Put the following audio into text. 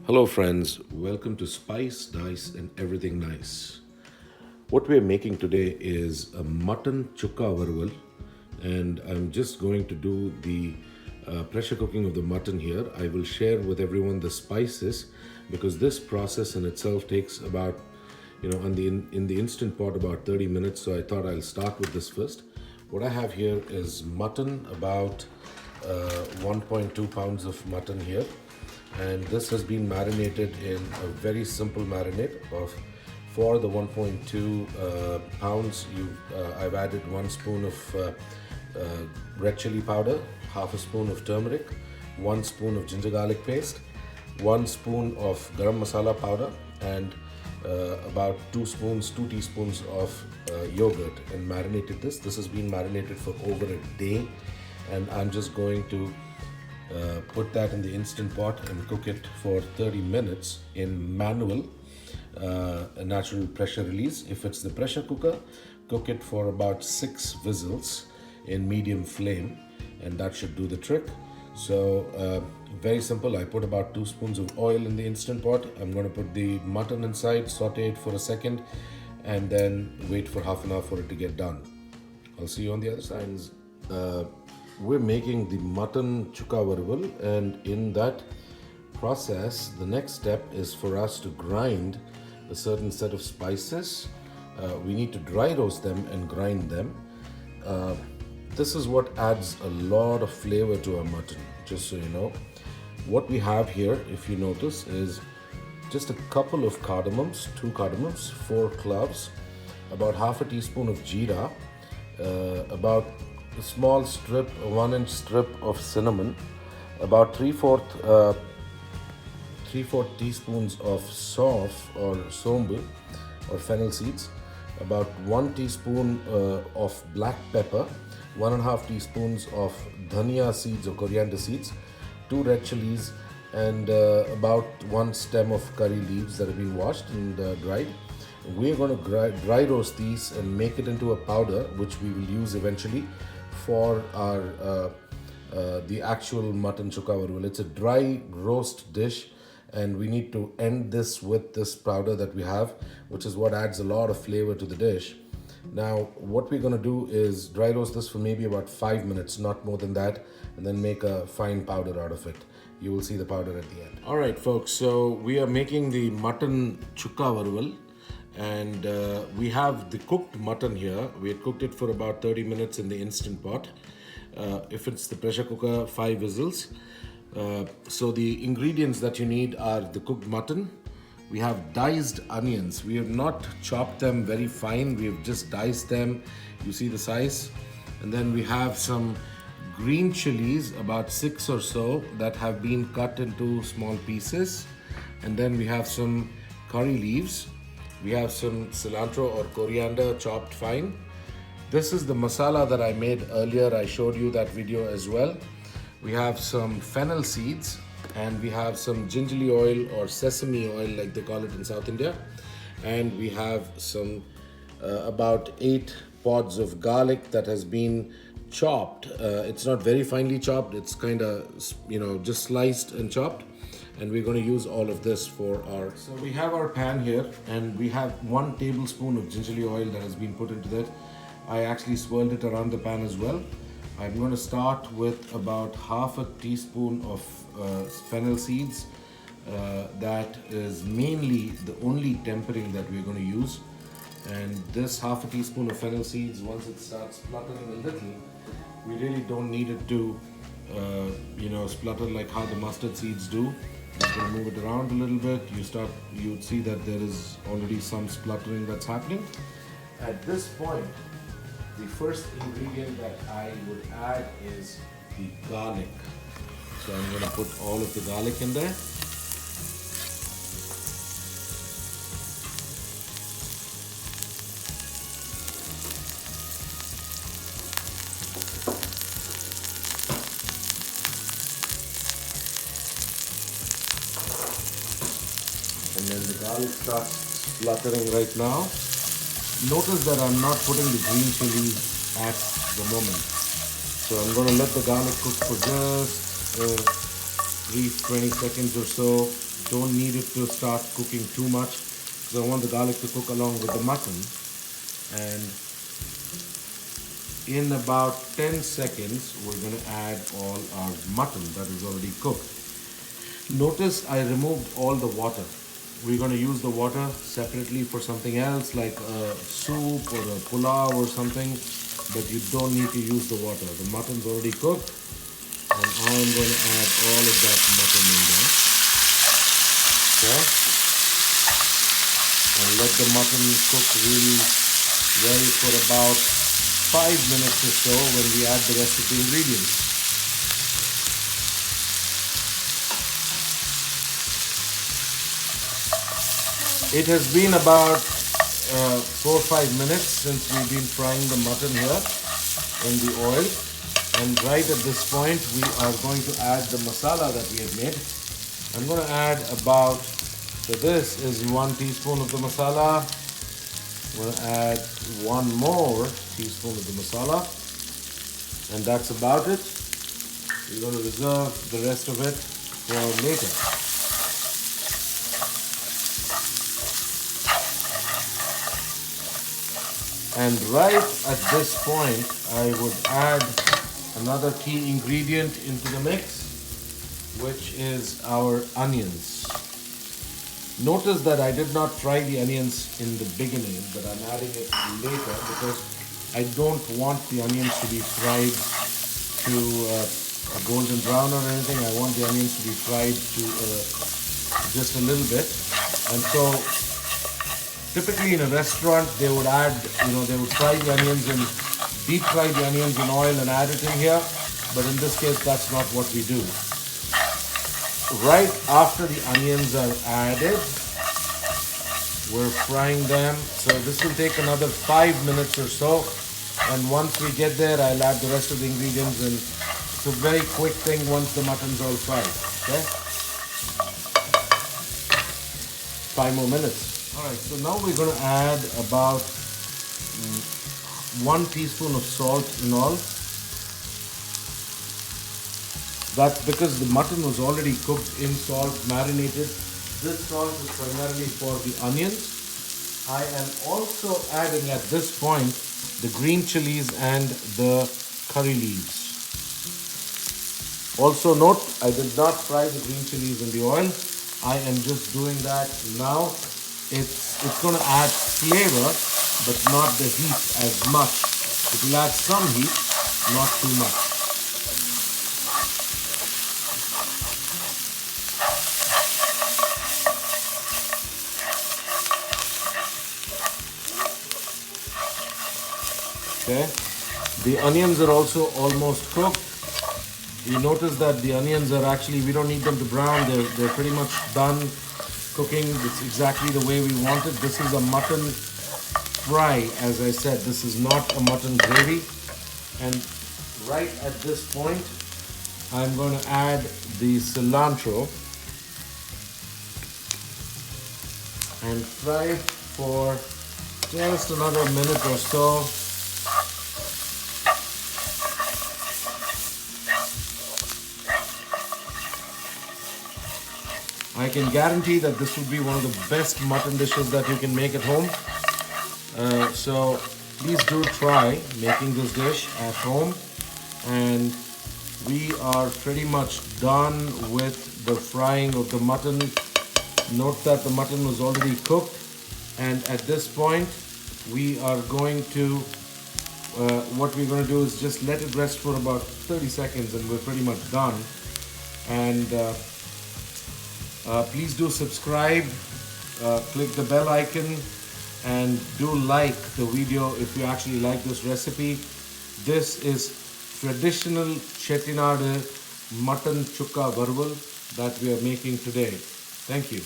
Hello, friends. Welcome to Spice, Dice, and Everything Nice. What we're making today is a mutton chukka varuval, and I'm just going to do the pressure cooking of the mutton here. I will share with everyone the spices because this process in itself takes about, in the instant pot about 30 minutes. So I thought I'll start with this first. What I have here is mutton, about 1.2 pounds of mutton here, and this has been marinated in a very simple marinade of for the 1.2 pounds. I've added 1 spoon of red chili powder, half a spoon of turmeric, 1 spoon of ginger garlic paste, 1 spoon of garam masala powder, and about 2 teaspoons of yogurt, and marinated this. This has been marinated for over a day, and I'm just going to put that in the instant pot and cook it for 30 minutes in manual natural pressure release. If it's the pressure cooker, cook it for about 6 whistles in medium flame, and that should do the trick. So very simple. I put about 2 spoons of oil in the instant pot. I'm going to put the mutton inside, saute it for a second, and then wait for half an hour for it to get done. I'll see you on the other side. We're making the mutton chukka varuval, and in that process, the next step is for us to grind a certain set of spices. We need to dry roast them and grind them. This is what adds a lot of flavor to our mutton, just so you know. What we have here, if you notice, is just a couple of cardamoms, 2 cardamoms, 4 cloves, about half a teaspoon of jeera, about a small strip, a 1-inch strip of cinnamon, about 3/4 teaspoons of sauf or sombu or fennel seeds, about 1 teaspoon of black pepper, 1.5 teaspoons of dhania seeds or coriander seeds, 2 red chilies, and about 1 stem of curry leaves that have been washed and dried. We're going to dry roast these and make it into a powder, which we will use eventually for our the actual mutton chukka varuval. It's a dry roast dish, and we need to end this with this powder that we have, which is what adds a lot of flavor to the dish. Now, what we're going to do is dry roast this for maybe about 5 minutes, not more than that, and then make a fine powder out of it. You will see the powder at the end. All right, folks, so we are making the mutton chukka varuval, and we have the cooked mutton here. We had cooked it for about 30 minutes in the instant pot. If it's the pressure cooker, 5 whistles. So the ingredients that you need are the cooked mutton. We have diced onions. We have not chopped them very fine. We have just diced them. You see the size. And then we have some green chilies, about 6 or so, that have been cut into small pieces. And then we have some curry leaves. We have some cilantro or coriander chopped fine. This is the masala that I made earlier. I showed you that video as well. We have some fennel seeds, and we have some gingerly oil or sesame oil, like they call it in South India. And we have some about 8 pods of garlic that has been chopped. It's not very finely chopped. It's kind of, just sliced and chopped. And we're going to use all of this for our... So we have our pan here, and we have 1 tablespoon of gingerly oil that has been put into that. I actually swirled it around the pan as well. I'm going to start with about half a teaspoon of fennel seeds. That is mainly the only tempering that we're going to use. And this half a teaspoon of fennel seeds, once it starts spluttering a little, we really don't need it to splutter like how the mustard seeds do. Just going to move it around a little bit. You'd see that there is already some spluttering that's happening. At this point, the first ingredient that I would add is the garlic. So I'm going to put all of the garlic in there. And then the garlic starts spluttering right now. Notice that I'm not putting the green chilies at the moment. So I'm going to let the garlic cook for just 20 seconds or so. don't need it to start cooking too much because I want the garlic to cook along with the mutton. And in about 10 seconds, we're going to add all our mutton that is already cooked. Notice I removed all the water. We're going to use the water separately for something else like a soup or a pulao or something, but you don't need to use the water. The mutton's already cooked, and I'm going to add all of that mutton in there. Okay? And let the mutton cook really well for about 5 minutes or so when we add the rest of the ingredients. It has been about 4 or 5 minutes since we've been frying the mutton here in the oil, and right at this point we are going to add the masala that we have made. I'm going to add about, so this is 1 teaspoon of the masala. I'm going to add 1 more teaspoon of the masala, and that's about it. We're going to reserve the rest of it for later. And right at this point, I would add another key ingredient into the mix, which is our onions. Notice that I did not fry the onions in the beginning, but I'm adding it later because I don't want the onions to be fried to a golden brown or anything. I want the onions to be fried to just a little bit. And so typically in a restaurant, they would add, they would fry the onions and deep fry the onions in oil and add it in here. But in this case, that's not what we do. Right after the onions are added, we're frying them. So this will take another 5 minutes or so. And once we get there, I'll add the rest of the ingredients. And it's a very quick thing once the mutton's all fried. Okay? 5 more minutes. Alright, so now we're going to add about 1 teaspoon of salt in all. That's because the mutton was already cooked in salt, marinated. This salt is primarily for the onions. I am also adding at this point the green chilies and the curry leaves. Also note, I did not fry the green chilies in the oil. I am just doing that now. It's going to add flavor, but not the heat as much. It will add some heat, not too much. Okay, the onions are also almost cooked. You notice that the onions are actually, we don't need them to brown. They're pretty much done cooking. It's exactly the way we want it. This is a mutton fry, as I said. This is not a mutton gravy. And right at this point, I'm going to add the cilantro and fry for just another minute or so. I can guarantee that this would be one of the best mutton dishes that you can make at home. So please do try making this dish at home. And we are pretty much done with the frying of the mutton. Note that the mutton was already cooked. And at this point, we are going to, what we're going to do is just let it rest for about 30 seconds and we're pretty much done. And please do subscribe, click the bell icon, and do like the video if you actually like this recipe. This is traditional chettinad Mutton Chukka Varuval that we are making today. Thank you.